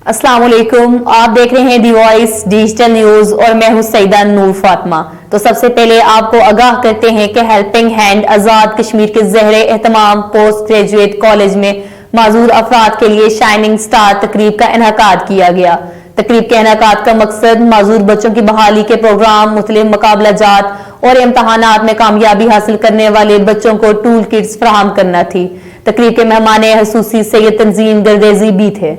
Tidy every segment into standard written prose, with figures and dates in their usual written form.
अस्सलाम वालेकुम, आप देख रहे हैं दी वॉइस डिजिटल न्यूज और मैं हूं सईदा नूर फातिमा। तो सबसे पहले आपको आगाह करते हैं कि हेल्पिंग हैंड आजाद कश्मीर के ज़ेरे एहतमाम पोस्ट ग्रेजुएट कॉलेज में माजूर अफराद के लिए शाइनिंग स्टार तकरीब का इनकाद किया गया। तकरीब के इनकाद का मकसद माजूर बच्चों की बहाली के प्रोग्राम, मुख्तलिफ मुकाबला जात और इम्तहानात में कामयाबी हासिल करने वाले बच्चों को टूल किट्स फराहम करना थी। तकरीब के मेहमान खसूसी सैयद तंजीम गर्देजी भी थे।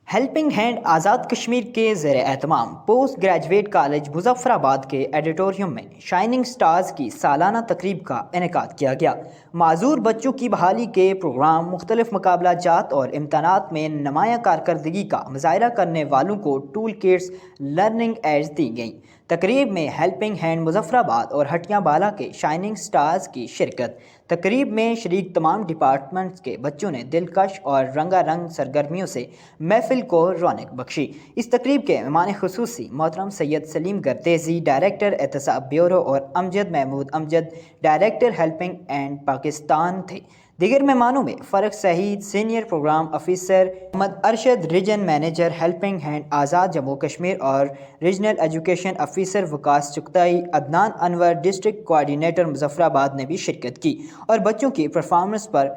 हेल्पिंग हैंड आज़ाद कश्मीर के ज़ेरे एहतमाम पोस्ट ग्रेजुएट कॉलेज मुजफ्फराबाद के एडिटोरियम में शाइनिंग स्टार्स की सालाना तकरीब का इनेकाद किया गया। माजूर बच्चों की बहाली के प्रोग्राम, मुख्तलिफ मुकाबला जात और इम्तहानात में नुमाया कारकर्दगी का मुजाहरा करने वालों को टूल किट्स, लर्निंग एड्स दी गई। तकरीब में हेल्पिंग हैंड मुजफ्फराबाद और हटिया बाला के शाइनिंग स्टार्स की शिरकत। तकरीब में शरीक तमाम डिपार्टमेंट्स के बच्चों ने दिलकश और रंगारंग सरगर्मियों से महफिल को रौनक बख्शी। इस तकरीब के मेहमान खुसूसी मोहतरम सैयद सलीम गर्देजी, डायरेक्टर एहतसाब ब्यूरो, और Amjad Mahmood Amjad, director helping hand Pakistan थे। दीगर मेहमानों में फ़र्क सहीद, senior programme officer Mohammad Arshad, region manager helping hand Azad Jammu Kashmir, और regional education officer Waqas Chughtai, Adnan Anwar, district coordinator Muzaffarabad ने भी शिरकत की और बच्चों की परफॉर्मेंस पर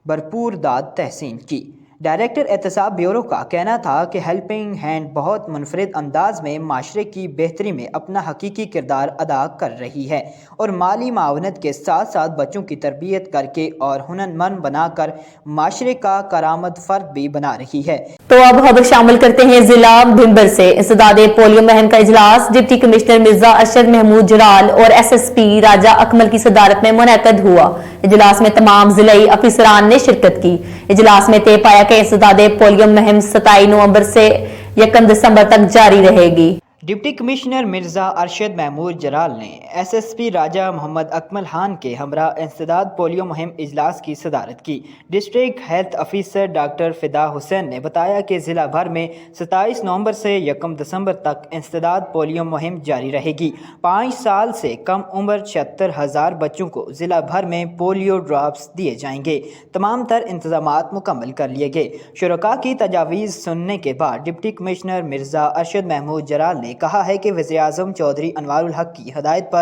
भरपूर दाद तहसीन की। डायरेक्टर एहतसाब ब्यूरो का कहना था कि हेल्पिंग हैंड बहुत मुनफरिद अंदाज में माशरे की बेहतरी में अपना हकीकी किरदार अदा कर रही है और माली मावनत के साथ साथ बच्चों की तरबियत करके और हुनरमंद बनाकर माशरे का करामद फ़र्द भी बना रही है। तो अब खबर शामिल करते हैं जिला भिंबर से। इंसदादे पोलियो मुहिम का इजलास डिप्टी कमिश्नर मिर्जा अरशद महमूद जलाल और SSP राजा अकमल की सदारत में मुनअक्कद हुआ। इजलास में तमाम जिलाई अफसरान ने शिरकत की। इजलास में तय पाया कि इंसदादे पोलियो मुहिम 27 नवंबर से 1 दिसंबर तक जारी रहेगी। डिप्टी कमिश्नर मिर्ज़ा अरशद महमूद जलाल ने SSP राजा मोहम्मद अकमल खान के हमरा इंसदाद पोलियो मुहिम इजलास की सदारत की। डिस्ट्रिक्ट हेल्थ ऑफिसर डॉक्टर फिदा हुसैन ने बताया कि ज़िला भर में 27 नवंबर से 1 दिसंबर तक इंसदाद पोलियो मुहिम जारी रहेगी। 5 साल से कम उम्र 76,000 बच्चों को ज़िला भर में पोलियो ड्रॉप्स दिए जाएंगे। तमाम तर इंतजामात मुकम्मल कर लिए गए। शुरका की तजावीज़ सुनने के बाद डिप्टी कमिश्नर मिर्ज़ा अरशद महमूद जलाल ने कहा है कि वज़ीर-ए-आज़म चौधरी अनवारुल हक की हदायत पर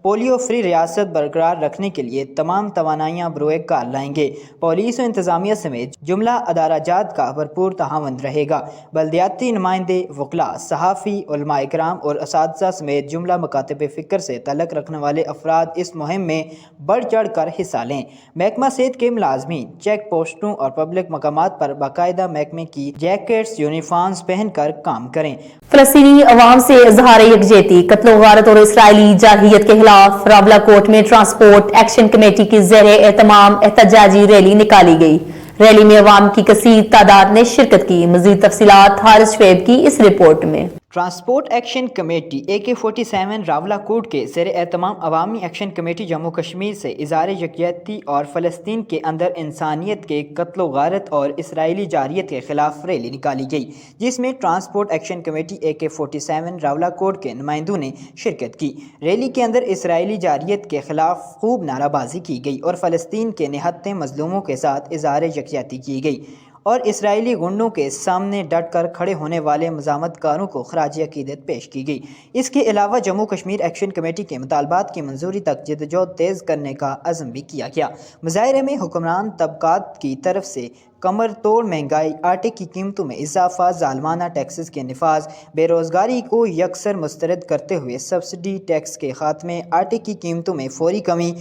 पोलियो फ्री रियासत बरकरार रखने के लिए तमाम तवानाइयाँ बरोए कार लाएंगे। पुलिस और इंतजामिया समेत जुमला अदाराजात का भरपूर तहावन रहेगा। बल्दियाती नुमाइंदे, वकला, सहाफ़ी, उलमा इकराम और असातिज़ा समेत जुमला मकातब फ़िक्र से तल्लुक़ रखने वाले अफराद इस मुहिम में बढ़ चढ़ कर हिस्सा लें। महकमा सेहत के मुलाज़मीन चेक पोस्टों और पब्लिक मकामात पर बाकायदा महकमे की जैकेट्स, यूनिफॉर्म्स पहन कर काम करें। फ़लस्तीनी अवाम से इज़हार यकजहती, कत्ल गारत और इसराइली जारहियत के खिलाफ रावलाकोट में ट्रांसपोर्ट एक्शन कमेटी की ज़ेरे एहतमाम एहतजाजी रैली निकाली गई। रैली में अवाम की कसीर तादाद ने शिरकत की। मज़ीद तफसीलात हारिस शुएब की इस रिपोर्ट में। Transport action committee AK-47 Rawalakot के ज़ेरे एहतमाम अवामी एक्शन कमेटी जम्मू कश्मीर से इज़हार यकजहती और फ़लस्तीन के अंदर इंसानियत के कत्ल गारत और इसराइली जारहियत के खिलाफ रैली निकाली गई, जिसमें transport action committee AK-47 Rawalakot के नुमाइंदों ने शिरकत की। रैली के अंदर इसराइली जारहियत के खिलाफ खूब नाराबाजी की गई और फ़लस्तीन के निहत्ते मजलूमों के साथ इज़हार यकजहती की गई और इसराइली गुंडों के सामने डट कर खड़े होने वाले मज़ामतकारों को खराज अक़ीदत पेश की गई। इसके अलावा जम्मू कश्मीर एक्शन कमेटी के मुतालबात की मंजूरी तक जद्दोजहद तेज़ करने का अज़्म भी किया गया। मुज़ाहरे में हुक्मरान तबकात की तरफ से कमर तोड़ महंगाई, आटे की कीमतों में इजाफा, ज़ालमाना टैक्सेस के निफाज, बेरोज़गारी को यकसर मुस्तरद करते हुए सब्सिडी टैक्स के खात्मे, आटे की कीमतों में फौरी कमी,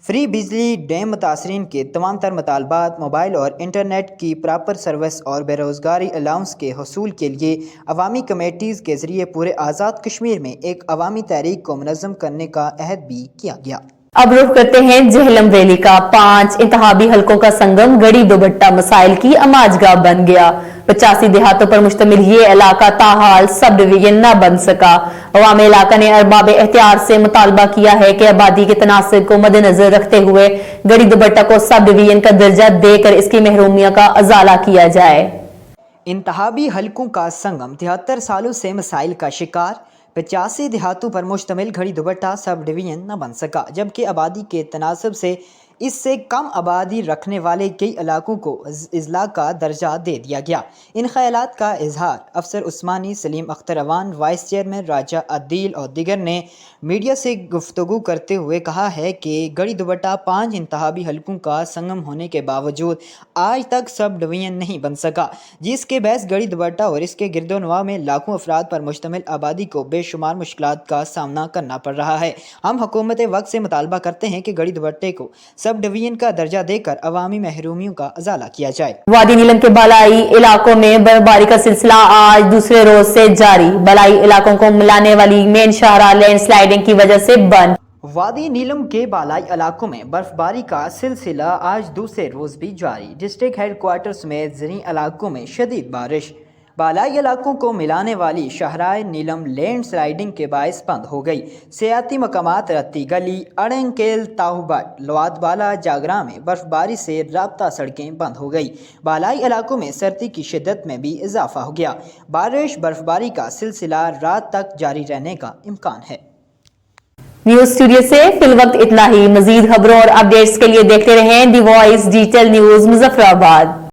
फ्री बिजली, डैम मुतासरीन के तमाम तर मुतालबात, मोबाइल और इंटरनेट की प्रॉपर सर्विस और बेरोज़गारी अलाउंस के हसूल के लिए अवामी कमेटीज़ के ज़रिए पूरे आज़ाद कश्मीर में एक अवामी तहरीक को मुनज़्ज़म करने का अहद भी किया गया। अब रुख करते हैं जहलम रैली का। 5 इंतहाबी हलकों का संगम गड़ी दुबट्टा मसाइल की अमाजगाह बन गया। 85 देहातों पर मुश्तमिल ये इलाका ताहाल सब डिवीजन न बन सका। अवाम इलाका ने अरबाब एहतियार से मुतालबा किया है कि आबादी के तनासब को मद्देनजर रखते हुए गड़ी दुबट्टा को सब डिवीजन का दर्जा देकर इसकी महरूमिया का अजाला किया जाए। इंतहाबी हलकों का संगम 73 सालों से मसाइल का शिकार। 85 देहातों पर मुश्तमिल घड़ी दुबट्टा सब डिवीजन न बन सका, जबकि आबादी के तनासब से اس سے کم آبادی رکھنے والے کئی علاقوں کو اضلاع کا درجہ دے دیا گیا۔ ان خیالات کا اظہار افسر عثمانی، سلیم اختر اوان، وائس چیئرمین راجہ عدیل اور دیگر نے میڈیا سے گفتگو کرتے ہوئے کہا ہے کہ گڑھی دوبٹہ 5 انتخابی حلقوں کا سنگم ہونے کے باوجود آج تک سب ڈویژن نہیں بن سکا، جس کے باعث گڑھی دوبٹہ اور اس کے گرد و نواح میں لاکھوں افراد پر مشتمل آبادی کو بے شمار مشکلات کا سامنا کرنا پڑ رہا ہے۔ ہم حکومت وقت سے مطالبہ کرتے ہیں کہ گڑھی دوبٹے کو سب ڈویژن کا درجہ دے کر عوامی محرومیوں کا ازالہ کیا جائے۔ وادی نیلم کے بالائی علاقوں میں برفباری کا سلسلہ آج دوسرے روز سے جاری، بالائی علاقوں کو ملانے والی مین شاہراہ لینڈ سلائیڈنگ کی وجہ سے بند۔ وادی نیلم کے بالائی علاقوں میں برفباری کا سلسلہ آج دوسرے روز بھی جاری، ڈسٹرکٹ ہیڈ کوارٹر سمیت زرعی علاقوں میں شدید بارش بالائی علاقوں کو ملانے والی شاہراہ نیلم لینڈ سلائیڈنگ کے باعث بند ہو گئی۔ سیاحتی مقامات رتی گلی، اڑنکیل، تاہو بٹ، لوات بالا، جاگرا میں برفباری سے رابطہ سڑکیں بند ہو گئی۔ بالائی علاقوں میں سردی کی شدت میں بھی اضافہ ہو گیا۔ بارش برفباری کا سلسلہ رات تک جاری رہنے کا امکان ہے۔ نیوز اسٹوڈیو سے فی الوقت اتنا ہی۔ مزید خبروں اور اپڈیٹس کے لیے دیکھتے رہیں دی وائس ڈیجیٹل نیوز مظفر آباد۔